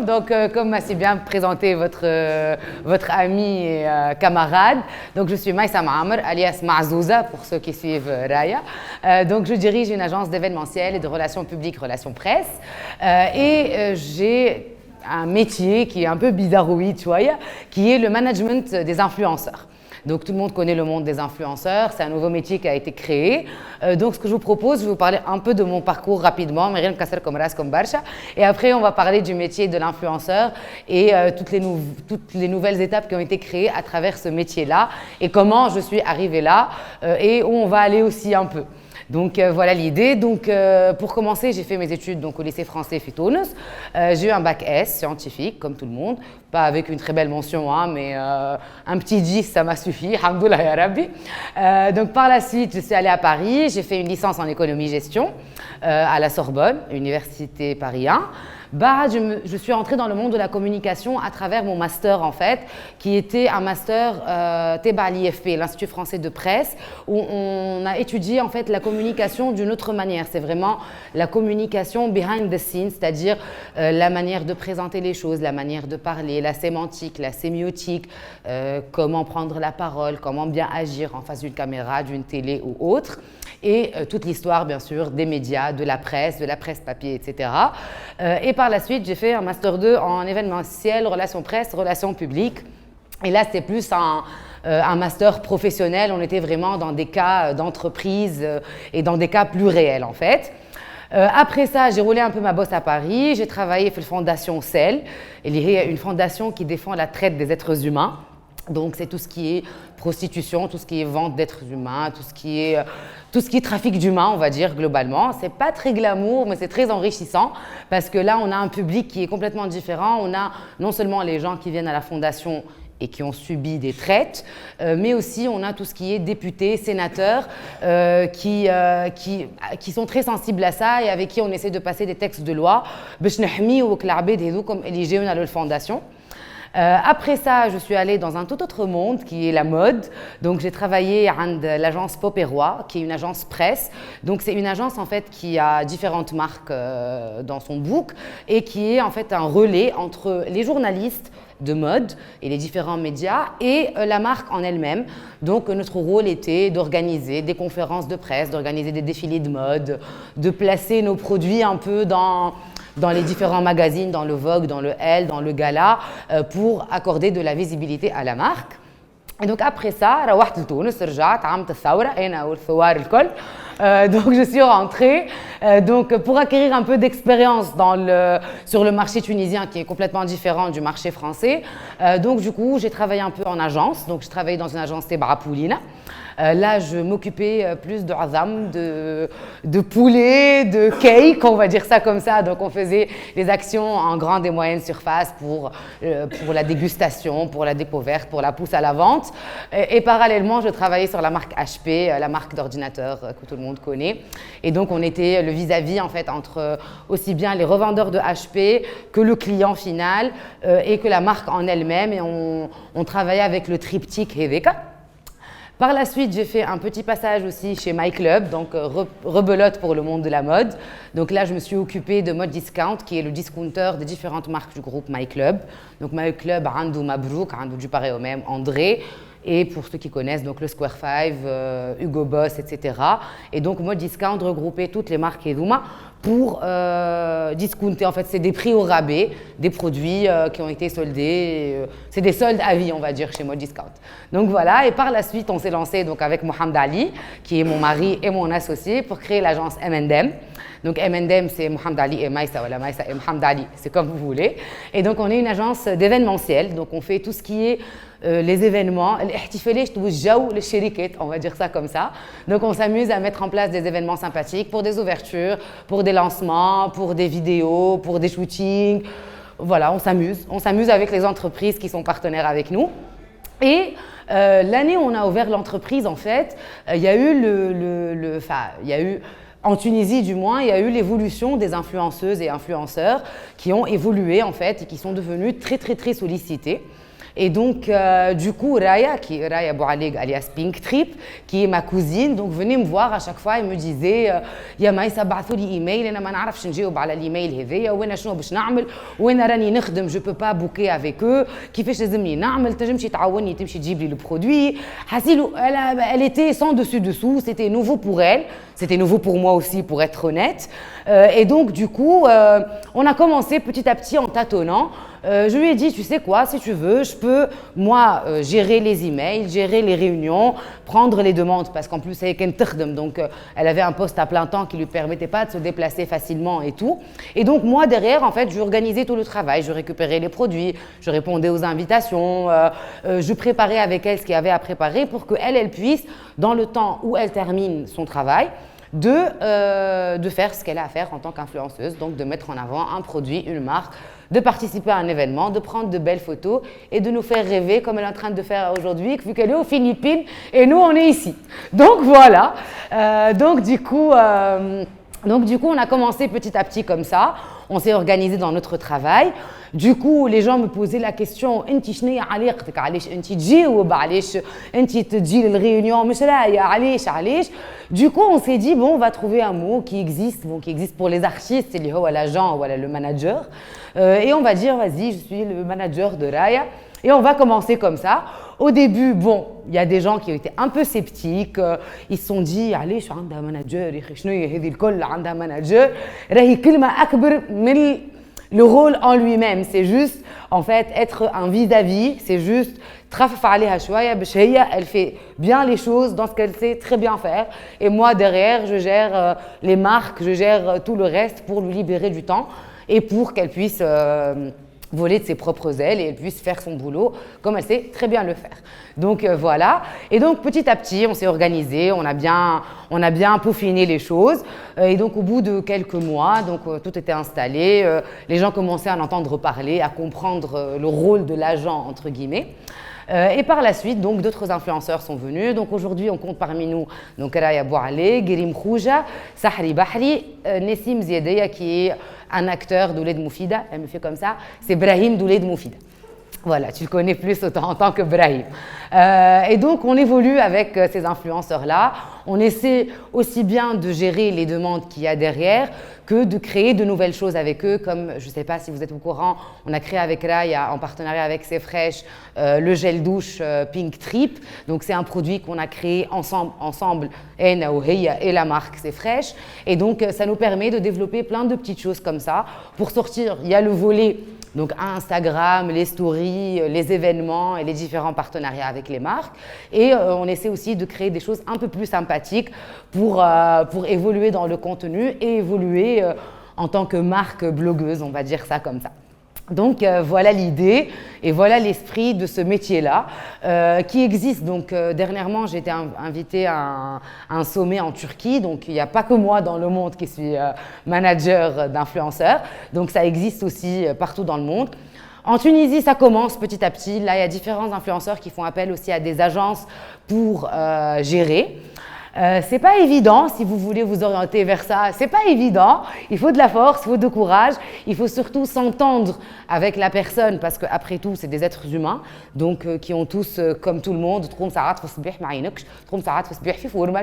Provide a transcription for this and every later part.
Donc, comme m'a si bien présenté votre ami et camarade, donc je suis Maïssa Ma'amr, alias Ma'zouza pour ceux qui suivent Raya. Donc, je dirige une agence d'événementiel et de relations publiques, relations presse. J'ai un métier qui est un peu bizarroïde, tu vois, qui est le management des influenceurs. Donc, tout le monde connaît le monde des influenceurs. C'est un nouveau métier qui a été créé. Donc, ce que je vous propose, je vais vous parler un peu de mon parcours rapidement. Et après, on va parler du métier de l'influenceur et toutes les nouvelles étapes qui ont été créées à travers ce métier-là et comment je suis arrivée là et où on va aller aussi un peu. Donc voilà l'idée. Donc pour commencer, j'ai fait mes études donc, au lycée français Fitounes. J'ai eu un bac S scientifique, comme tout le monde, pas avec une très belle mention, hein, mais un petit 10, ça m'a suffi. Alhamdoulilah ya Rabbi. Donc par la suite, je suis allée à Paris. J'ai fait une licence en économie-gestion à la Sorbonne, Université Paris 1. Je suis entrée dans le monde de la communication à travers mon master en fait, qui était un master TEBA à l'IFP, l'Institut français de presse, où on a étudié en fait la communication d'une autre manière. C'est vraiment la communication behind the scenes, c'est-à-dire la manière de présenter les choses, la manière de parler, la sémantique, la sémiotique, comment prendre la parole, comment bien agir en face d'une caméra, d'une télé ou autre. Et toute l'histoire, bien sûr, des médias, de la presse papier, etc. Et par la suite, j'ai fait un Master 2 en événementiel, relations presse, relations publiques. Et là, c'était plus un master professionnel. On était vraiment dans des cas d'entreprise et dans des cas plus réels, en fait. Après ça, j'ai roulé un peu ma bosse à Paris. J'ai travaillé pour la fondation CEL. Il y a une fondation qui défend la traite des êtres humains. Donc, c'est tout ce qui est prostitution, tout ce qui est vente d'êtres humains, tout ce qui est trafic d'humains, on va dire, globalement. C'est pas très glamour, mais c'est très enrichissant parce que là, on a un public qui est complètement différent. On a non seulement les gens qui viennent à la fondation et qui ont subi des traites, mais aussi on a tout ce qui est députés, sénateurs qui sont très sensibles à ça et avec qui on essaie de passer des textes de loi comme éligé à la fondation. Après ça, je suis allée dans un tout autre monde qui est la mode. Donc, j'ai travaillé à l'agence Popérois, qui est une agence presse. Donc, c'est une agence en fait qui a différentes marques dans son book et qui est en fait un relais entre les journalistes de mode et les différents médias et la marque en elle-même. Donc, notre rôle était d'organiser des conférences de presse, d'organiser des défilés de mode, de placer nos produits un peu dans les différents magazines, dans le Vogue, dans le Elle, dans le Gala, pour accorder de la visibilité à la marque. Et donc après ça, donc je suis rentrée donc pour acquérir un peu d'expérience sur le marché tunisien qui est complètement différent du marché français. Donc du coup, j'ai travaillé un peu en agence. Donc je travaillais dans une agence Tebra Poulina. Là, je m'occupais plus de azam, de poulet, de cake, on va dire ça comme ça. Donc, on faisait des actions en grande et moyenne surface pour la dégustation, pour la découverte, pour la pousse à la vente. Et parallèlement, je travaillais sur la marque HP, la marque d'ordinateur que tout le monde connaît. Et donc, on était le vis-à-vis, en fait, entre aussi bien les revendeurs de HP que le client final et que la marque en elle-même. Et on travaillait avec le triptyque Heveka. Par la suite, j'ai fait un petit passage aussi chez MyClub, donc rebelote pour le monde de la mode. Donc là, je me suis occupée de Mode Discount, qui est le discounter des différentes marques du groupe MyClub. Donc MyClub, Andou Mabrouk, Andou du pareil au même, André. Et pour ceux qui connaissent, donc le Square 5, Hugo Boss, etc. Et donc Mode Discount regroupait toutes les marques Edouma pour discounter. En fait, c'est des prix au rabais, des produits qui ont été soldés. C'est des soldes à vie, on va dire, chez Mode Discount. Donc voilà, et par la suite, on s'est lancé donc, avec Mohamed Ali, qui est mon mari et mon associé, pour créer l'agence M&M. Donc M&M, c'est Mohamed Ali et Maïssa, voilà, Maïssa et Mohamed Ali, c'est comme vous voulez. Et donc, on est une agence d'événementiel, donc on fait tout ce qui est les événements, on va dire ça comme ça. Donc on s'amuse à mettre en place des événements sympathiques pour des ouvertures, pour des lancements, pour des vidéos, pour des shootings. Voilà, on s'amuse avec les entreprises qui sont partenaires avec nous. Et l'année où on a ouvert l'entreprise, en fait, il y a eu en Tunisie du moins, il y a eu l'évolution des influenceuses et influenceurs qui ont évolué en fait et qui sont devenus très très très sollicités. Et donc, du coup, Raya Boualig, alias Pink Trip, qui est ma cousine, donc venait me voir à chaque fois et me disait يا مايسة بعثوا لي ايميل انا ما نعرفش نجاوب على الايميل هذايا وانا شنو باش نعمل وانا راني نخدم جو بو با بوكي افيك او كيفاش لازمني نعمل تنجمشي تعاوني تمشي تجيب لي لو برودوي حاسيلو elle était sans dessus dessous, c'était nouveau pour elle, c'était nouveau pour moi aussi pour être honnête. Et donc du coup on a commencé petit à petit en tâtonnant. Je lui ai dit, tu sais quoi, si tu veux, je peux, moi, gérer les emails, gérer les réunions, prendre les demandes, parce qu'en plus, elle est donc elle avait un poste à plein temps qui ne lui permettait pas de se déplacer facilement et tout. Et donc, moi, derrière, en fait, je organisais tout le travail, je récupérais les produits, je répondais aux invitations, je préparais avec elle ce qu'il y avait à préparer pour qu'elle puisse, dans le temps où elle termine son travail, de faire ce qu'elle a à faire en tant qu'influenceuse, donc de mettre en avant un produit, une marque, de participer à un événement, de prendre de belles photos et de nous faire rêver comme elle est en train de faire aujourd'hui, vu qu'elle est aux Philippines et nous, on est ici. Donc voilà, donc du coup, on a commencé petit à petit comme ça, on s'est organisé dans notre travail. Du coup, les gens me posaient la question انت شنو علاقتك علاش انت تجاوب علاش انت تجي للريونيون مش رايه علاش Du coup, on s'est dit bon, on va trouver un mot qui existe pour les artistes, اللي هو l'agent ou le manager, et on va dire vas-y, je suis le manager de Raya. Et on va commencer comme ça. Au début, bon, il y a des gens qui étaient un peu sceptiques. Ils se sont dit, allez, je suis un manager, un manager. Le rôle en lui-même, c'est juste, en fait, être un vis-à-vis, c'est juste, elle fait bien les choses dans ce qu'elle sait très bien faire. Et moi, derrière, je gère les marques, je gère tout le reste pour lui libérer du temps et pour qu'elle puisse voler de ses propres ailes et elle puisse faire son boulot comme elle sait très bien le faire. Donc voilà. Et donc petit à petit, on s'est organisé, on a bien peaufiné les choses. Et donc au bout de quelques mois, donc tout était installé, les gens commençaient à en entendre parler, à comprendre le rôle de l'agent entre guillemets. Et par la suite, donc d'autres influenceurs sont venus. Donc aujourd'hui, on compte parmi nous donc Raya Boualig, Guérim Khouja, Sahri Bahri, Nessim Ziedeya qui est un acteur d'Ouled Moufida, elle me fait comme ça, c'est Brahim d'Ouled Moufida. Voilà, tu le connais plus en tant que Brahim. Et donc, on évolue avec ces influenceurs-là. On essaie aussi bien de gérer les demandes qu'il y a derrière que de créer de nouvelles choses avec eux. Comme, je ne sais pas si vous êtes au courant, on a créé avec Raya, en partenariat avec C'est Fresh, le gel douche Pink Trip. Donc, c'est un produit qu'on a créé ensemble et la marque C'est Fresh. Et donc, ça nous permet de développer plein de petites choses comme ça. Pour sortir, il y a le volet donc Instagram, les stories, les événements et les différents partenariats avec les marques. Et on essaie aussi de créer des choses un peu plus sympathiques pour évoluer dans le contenu et évoluer en tant que marque blogueuse, on va dire ça comme ça. Donc voilà l'idée et voilà l'esprit de ce métier-là qui existe. Donc dernièrement, j'ai été invitée à un sommet en Turquie. Donc il n'y a pas que moi dans le monde qui suis manager d'influenceurs. Donc ça existe aussi partout dans le monde. En Tunisie, ça commence petit à petit. Là, il y a différents influenceurs qui font appel aussi à des agences pour gérer. C'est pas évident si vous voulez vous orienter vers ça, c'est pas évident, il faut de la force, il faut du courage, il faut surtout s'entendre avec la personne parce qu'après tout c'est des êtres humains donc qui ont tous comme tout le monde tu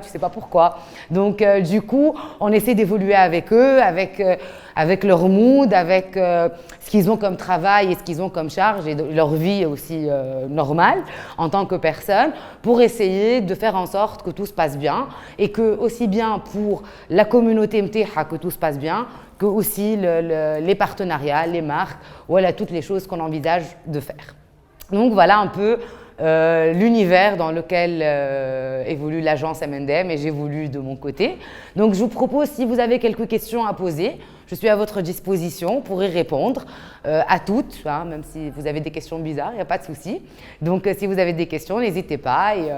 sais pas pourquoi donc du coup on essaie d'évoluer avec eux, avec leur mood, avec ce qu'ils ont comme travail et ce qu'ils ont comme charge et leur vie aussi normale en tant que personne pour essayer de faire en sorte que tout se passe bien et que aussi bien pour la communauté MTH que tout se passe bien que aussi les partenariats, les marques, voilà toutes les choses qu'on envisage de faire. Donc voilà un peu l'univers dans lequel évolue l'agence M&M et j'évolue de mon côté. Donc je vous propose, si vous avez quelques questions à poser, je suis à votre disposition pour y répondre à toutes, hein, même si vous avez des questions bizarres, il n'y a pas de souci. Donc si vous avez des questions, n'hésitez pas et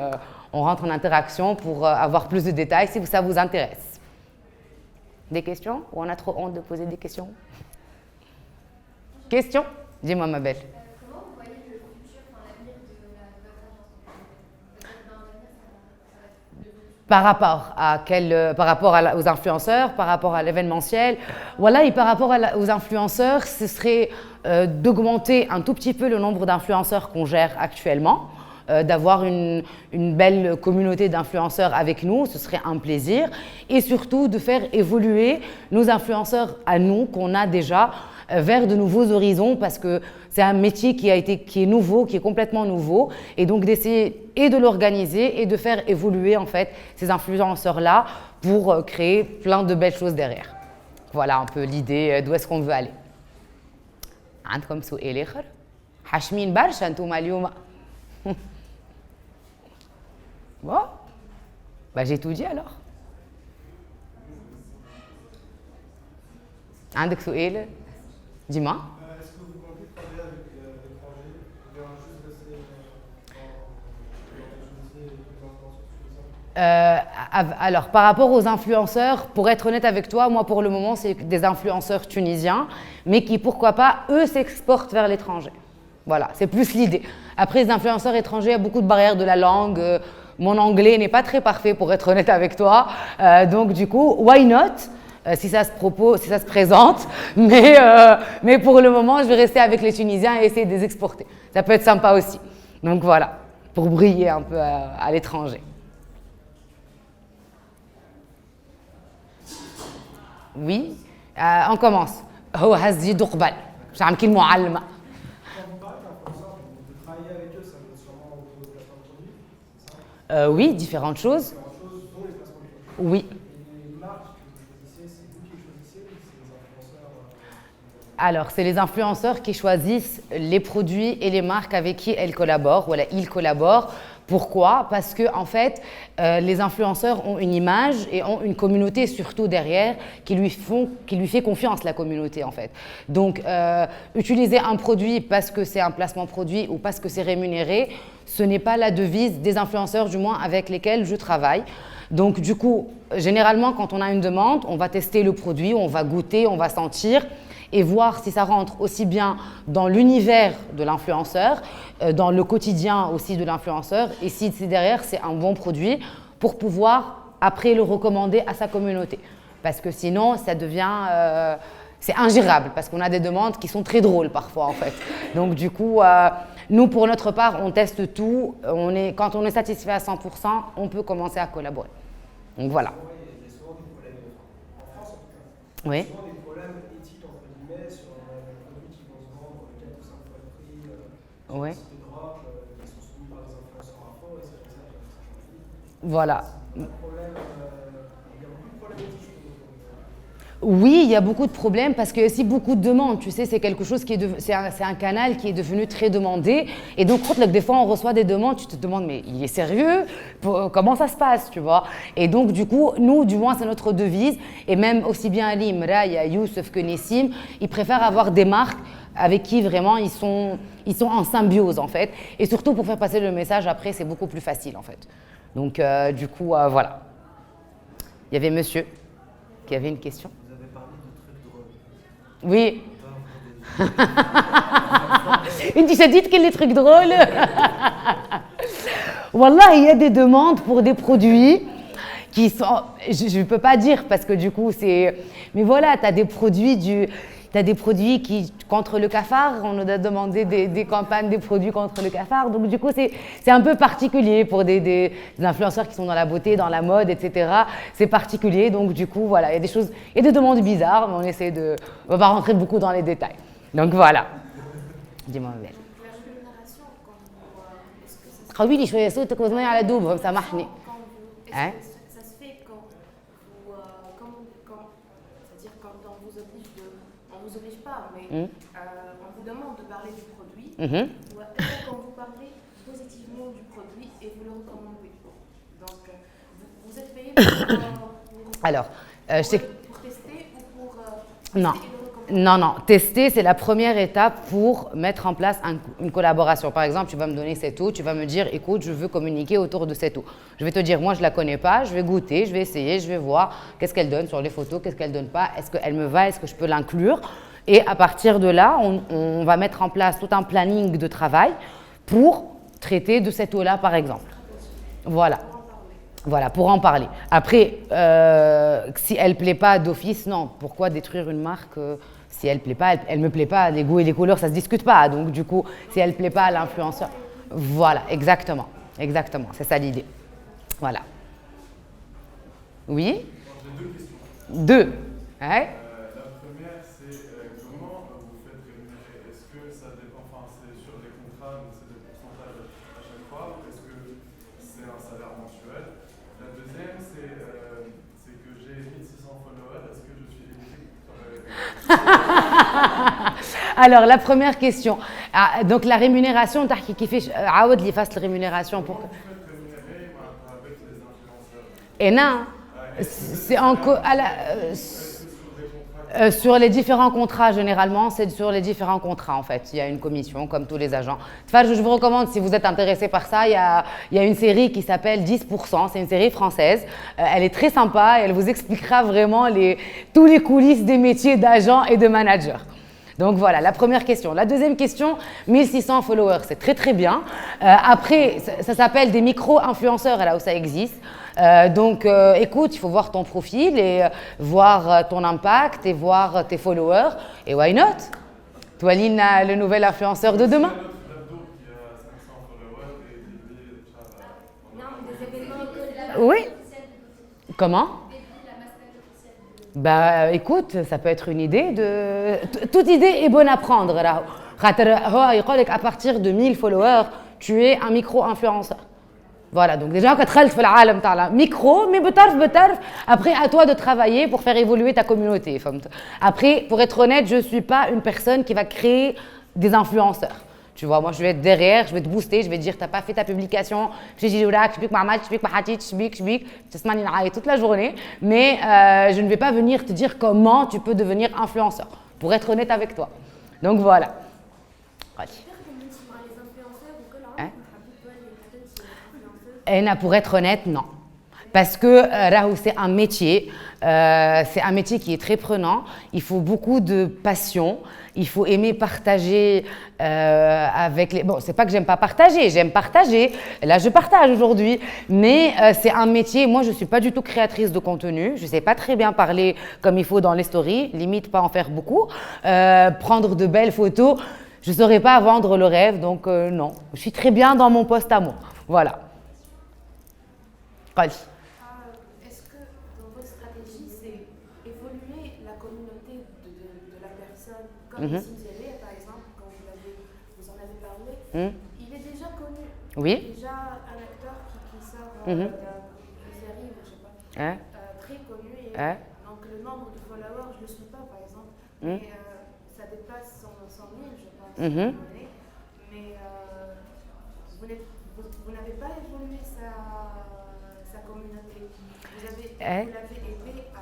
on rentre en interaction pour avoir plus de détails si ça vous intéresse. Des questions? Ou on a trop honte de poser des questions? Questions? Dis-moi ma belle. Comment vous voyez le futur, l'avenir de votre agence? Dans l'avenir, ça va être devenu... Par rapport à par rapport aux influenceurs, par rapport à l'événementiel, voilà, et par rapport aux influenceurs, ce serait d'augmenter un tout petit peu le nombre d'influenceurs qu'on gère actuellement, d'avoir une belle communauté d'influenceurs avec nous, ce serait un plaisir, et surtout de faire évoluer nos influenceurs à nous qu'on a déjà vers de nouveaux horizons parce que c'est un métier qui est nouveau, qui est complètement nouveau et donc d'essayer et de l'organiser et de faire évoluer en fait ces influenceurs-là pour créer plein de belles choses derrière. Voilà un peu l'idée d'où est-ce qu'on veut aller. عندكم سؤال آخر؟ حاشمين برشا انتم اليوم. Bon, bah j'ai tout dit alors. عندك سؤال؟ Dis-moi. Est-ce que vous comptez travailler avec l'étranger ou bien juste rester Alors, par rapport aux influenceurs, pour être honnête avec toi, moi pour le moment, c'est des influenceurs tunisiens, mais qui, pourquoi pas, eux s'exportent vers l'étranger. Voilà, c'est plus l'idée. Après, les influenceurs étrangers, il y a beaucoup de barrières de la langue. Mon anglais n'est pas très parfait, pour être honnête avec toi. Donc, du coup, why not? Si ça se propose, si ça se présente, mais pour le moment, je vais rester avec les Tunisiens et essayer de les exporter. Ça peut être sympa aussi. Donc voilà, pour briller un peu à l'étranger. Oui, on commence. هو هزيدو قبل باش نعمل كي المعلمة. Quand vous parlez d'influenceurs, de travailler avec eux, ça veut dire sûrement autour de placement de produits, c'est ça? Oui, différentes choses. Différentes choses, dont les placements de produits. Oui. Et les marques que vous choisissez, c'est vous qui les choisissez ou c'est les influenceurs Alors, c'est les influenceurs qui choisissent les produits et les marques avec qui elles collaborent. Voilà, ils collaborent. Pourquoi? Parce que en fait, les influenceurs ont une image et ont une communauté surtout derrière qui lui fait confiance, la communauté en fait. Donc, utiliser un produit parce que c'est un placement produit ou parce que c'est rémunéré, ce n'est pas la devise des influenceurs, du moins avec lesquels je travaille. Donc, du coup, généralement, quand on a une demande, on va tester le produit, on va goûter, on va sentir et voir si ça rentre aussi bien dans l'univers de l'influenceur, dans le quotidien aussi de l'influenceur, et si derrière c'est un bon produit pour pouvoir après le recommander à sa communauté. Parce que sinon, ça devient... c'est ingérable, parce qu'on a des demandes qui sont très drôles parfois en fait. Donc du coup, nous pour notre part, on teste tout. Quand on est satisfait à 100%, on peut commencer à collaborer. Donc voilà. Il y a souvent des problèmes, en France en tout cas. Oui. Il y a souvent des problèmes éthiques entre guillemets sur les produits qui vont se vendre 4 ou 5 fois le prix, sur Oui. les sites de drop, qui sont soumis par des influenceurs info, et c'est comme ça que ça change. Voilà. Il y a beaucoup de problèmes éthiques, je trouve. Oui, il y a beaucoup de problèmes parce qu'il y a aussi beaucoup de demandes. Tu sais, c'est quelque chose c'est un canal qui est devenu très demandé. Et donc, des fois, on reçoit des demandes, tu te demandes, mais il est sérieux? Comment ça se passe, tu vois? Et donc, du coup, nous, du moins, c'est notre devise. Et même aussi bien Ali Imra, Youssef que Nessim, ils préfèrent avoir des marques avec qui vraiment ils sont en symbiose, en fait. Et surtout, pour faire passer le message, après, c'est beaucoup plus facile, en fait. Donc, du coup, voilà. Il y avait monsieur qui avait une question. Oui. انت شديد كل trucs drôles. Wallah, il y a des demandes pour des produits qui sont, je ne peux pas dire parce que du coup c'est, mais voilà, tu as des produits qui contre le cafard, on nous a demandé des campagnes des produits contre le cafard, donc du coup c'est un peu particulier pour des influenceurs qui sont dans la beauté, dans la mode, etc. C'est particulier, donc du coup voilà, il y a des demandes bizarres, mais on va pas rentrer beaucoup dans les détails. Donc voilà. Dis-moi belle. La rémunération, est-ce que ça se قوي لي شويه صوتك وزني على دوبهم سامحني. Est-ce que ça se fait quand vous, c'est-à-dire quand on vous oblige pas, mais on vous demande de parler du produit, ou est-ce que quand vous parlez positivement Alors, je sais pour tester ou pour non. tester et le recommander? Non. Tester, c'est la première étape pour mettre en place une collaboration. Par exemple, tu vas me donner cette eau, tu vas me dire, écoute, je veux communiquer autour de cette eau. Je vais te dire, moi, je ne la connais pas, je vais goûter, je vais essayer, je vais voir qu'est-ce qu'elle donne sur les photos, qu'est-ce qu'elle donne pas, est-ce qu'elle me va, est-ce que je peux l'inclure. Et à partir de là, on va mettre en place tout un planning de travail pour traiter de cette eau-là, par exemple. Voilà. Voilà, pour en parler. Après, si elle ne plaît pas d'office, non. Pourquoi détruire une marque si elle ne plaît pas, elle ne me plaît pas, les goûts et les couleurs, ça ne se discute pas. Donc, du coup, si elle ne plaît pas à l'influenceur. Voilà, exactement. Exactement, c'est ça l'idée. Voilà. Oui? J'ai deux questions. Deux. Ouais. La première, c'est comment vous faites rémunérer? Est-ce que ça dépend, enfin, c'est sur des contrats, donc c'est des pourcentages à chaque fois, ou est-ce que c'est un salaire mensuel? La deuxième, c'est que j'ai 1600 followers, est-ce que je suis éligible pour Alors, la première question. Ah, donc, la rémunération, tu as kiffé, Aoud li fasse la rémunération pour. comment vous faites rémunérer avec les influenceurs? Et non, c'est sur les différents contrats, généralement, c'est sur les différents contrats, en fait. Il y a une commission, comme tous les agents. Je vous recommande, si vous êtes intéressé par ça, il y a une série qui s'appelle 10%. C'est une série française. Elle est très sympa et elle vous expliquera vraiment tous les coulisses des métiers d'agent et de manager. Donc voilà, la première question. La deuxième question, 1600 followers, c'est très très bien. Après, ça s'appelle des micro-influenceurs, là où ça existe. Donc écoute, il faut voir ton profil et voir ton impact et voir tes followers. Et why not? Toi, Lynn, le nouvel influenceur de demain. L'abdo qui a 500 followers et lui, ça va. Non, des événements Oui. Comment? Bah écoute, ça peut être une idée toute idée est bonne à prendre. Là. À partir de 1000 followers, tu es un micro-influenceur. Voilà, donc déjà, quand tu es dans le micro, mais après, à toi de travailler pour faire évoluer ta communauté. Après, pour être honnête, je ne suis pas une personne qui va créer des influenceurs. Tu vois, moi, je vais être derrière, je vais te booster, je vais te dire, tu n'as pas fait ta publication, je suis toute la journée, mais je ne vais pas venir te dire comment tu peux devenir influenceur, pour être honnête avec toi. Donc voilà. Et pour être honnête, non. Parce que c'est un métier qui est très prenant. Il faut beaucoup de passion. Il faut aimer partager avec les. Bon, c'est pas que j'aime pas partager, j'aime partager. Là, je partage aujourd'hui, mais c'est un métier. Moi, je suis pas du tout créatrice de contenu. Je sais pas très bien parler comme il faut dans les stories, limite pas en faire beaucoup. Prendre de belles photos, je saurais pas vendre le rêve, donc non. Je suis très bien dans mon poste à moi. Voilà. Est-ce que dans votre stratégie, c'est évoluer la communauté de la personne, comme ici par exemple, quand vous en avez parlé, il est déjà connu. Oui. Il est déjà un acteur qui sort d'une série, je sais pas, très connu. Et donc le nombre de followers, je ne le suis pas par exemple, mais ça dépasse 100 000, je pense. Mais vous n'avez pas évolué sa communauté. Vous l'avez aidé à...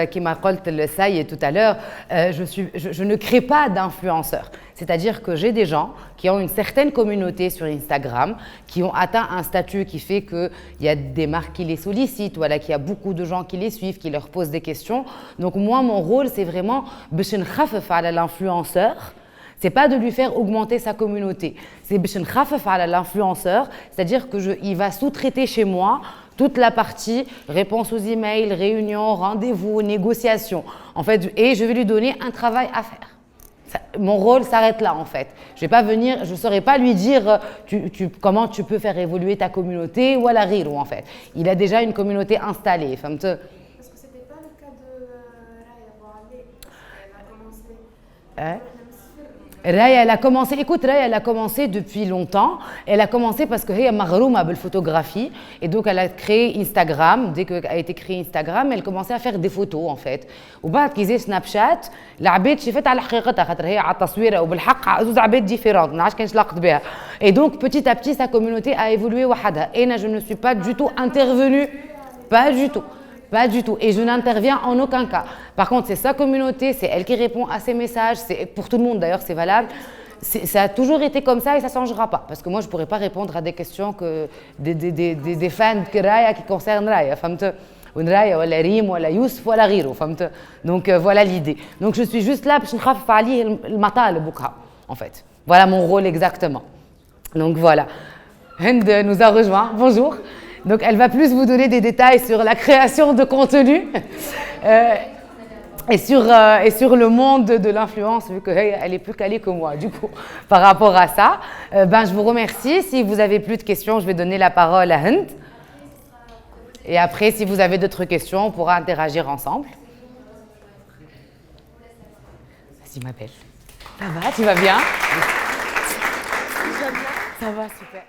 كما قلت السيد tout à l'heure, je ne crée pas d'influenceurs. C'est-à-dire que j'ai des gens qui ont une certaine communauté sur Instagram, qui ont atteint un statut qui fait qu'il y a des marques qui les sollicitent, voilà, qu'il y a beaucoup de gens qui les suivent, qui leur posent des questions. Donc moi, mon rôle, c'est vraiment باش نخفف على l'influenceur. C'est pas de lui faire augmenter sa communauté. C'est باش نخفف على l'influenceur, c'est-à-dire qu'il va sous-traiter chez moi toute la partie réponse aux emails, réunions, rendez-vous, négociations. En fait, et je vais lui donner un travail à faire. Mon rôle s'arrête là en fait. Je vais pas venir, je saurais pas lui dire comment tu peux faire évoluer ta communauté ou à la rire en fait. Il a déjà une communauté installée. Parce que c'était pas le cas de Raya Boualé. Elle a commencé. Raya, elle a commencé, écoute, Raya, elle a commencé depuis longtemps. Elle a commencé parce que هي مغرومة بالphotographie et donc elle a créé Instagram. Dès qu'a été créé Instagram, elle commençait à faire des photos en fait. وبعد كي زي سناب شات العباد شافتها على حقيقتها خاطر هي على التصويره وبالحق زوز عباد ديفيرونت ما عادش كانش لاقت بها. Et donc petit à petit sa communauté a évolué وحدها. Et je ne suis pas du tout intervenue, pas du tout. Pas du tout. Et je n'interviens en aucun cas. Par contre, c'est sa communauté, c'est elle qui répond à ses messages. C'est pour tout le monde d'ailleurs, c'est valable. Ça a toujours été comme ça et ça ne changera pas. Parce que moi, je ne pourrais pas répondre à des questions que des fans de Raya qui concernent Raya. Raya, ou Rim, ou Youssef, ou Ghiro. Donc voilà l'idée. Donc je suis juste là pour le matin, le bouka, en fait. Voilà mon rôle exactement. Donc voilà. Hind nous a rejoint. Bonjour. Donc, elle va plus vous donner des détails sur la création de contenu et sur le monde de l'influence, vu qu'elle est plus calée que moi, du coup, par rapport à ça. Je vous remercie. Si vous avez plus de questions, je vais donner la parole à Hind. Et après, si vous avez d'autres questions, on pourra interagir ensemble. Vas-y, ma belle. Ça va, tu vas bien? Ça va, super.